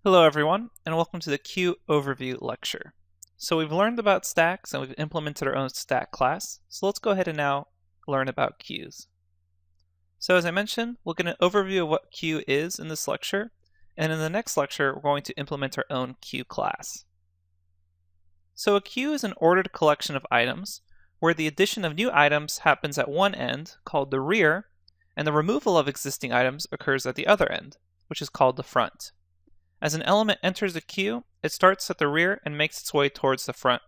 Hello everyone, and welcome to the Queue Overview lecture. So we've learned about stacks and we've implemented our own stack class, so let's go ahead and now learn about queues. So as I mentioned, we'll get an overview of what queue is in this lecture, and in the next lecture we're going to implement our own queue class. So a queue is an ordered collection of items where the addition of new items happens at one end, called the rear, and the removal of existing items occurs at the other end, which is called the front. As an element enters the queue, it starts at the rear and makes its way towards the front,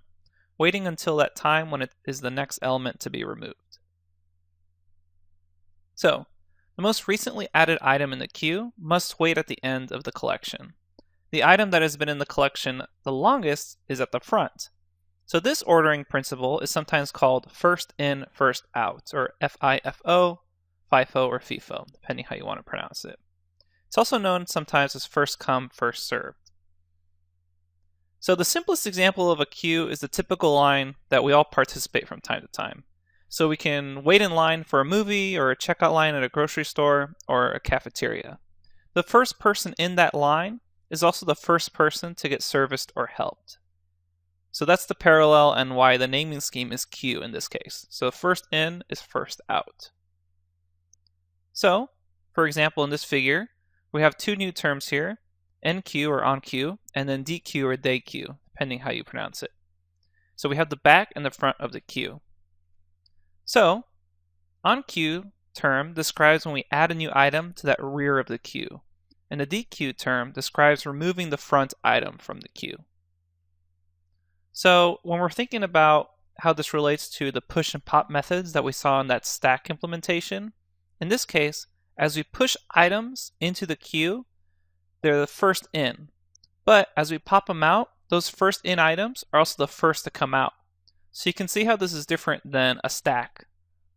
waiting until that time when it is the next element to be removed. So, the most recently added item in the queue must wait at the end of the collection. The item that has been in the collection the longest is at the front. So this ordering principle is sometimes called first in, first out, or FIFO, FIFO, or FIFO, depending how you want to pronounce it. It's also known sometimes as first come, first served. So the simplest example of a queue is the typical line that we all participate from time to time. So we can wait in line for a movie or a checkout line at a grocery store or a cafeteria. The first person in that line is also the first person to get serviced or helped. So that's the parallel and why the naming scheme is queue in this case. So first in is first out. So, for example, in this figure, we have two new terms here, NQ or on queue, and then DQ or they queue, depending how you pronounce it. So we have the back and the front of the queue. So, on queue term describes when we add a new item to that rear of the queue, and the DQ term describes removing the front item from the queue. So when we're thinking about how this relates to the push and pop methods that we saw in that stack implementation, in this case, as we push items into the queue, they're the first in. But as we pop them out, those first in items are also the first to come out. So you can see how this is different than a stack.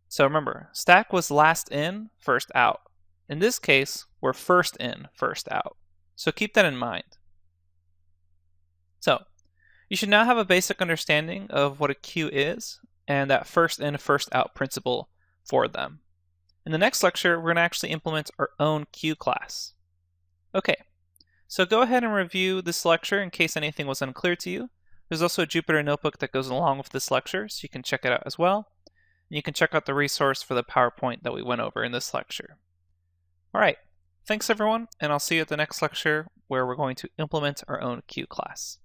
So remember, stack was last in, first out. In this case, we're first in, first out. So keep that in mind. So you should now have a basic understanding of what a queue is and that first in, first out principle for them. In the next lecture, we're going to actually implement our own queue class. Okay, so go ahead and review this lecture in case anything was unclear to you. There's also a Jupyter notebook that goes along with this lecture, so you can check it out as well. And you can check out the resource for the PowerPoint that we went over in this lecture. All right, thanks everyone, and I'll see you at the next lecture where we're going to implement our own queue class.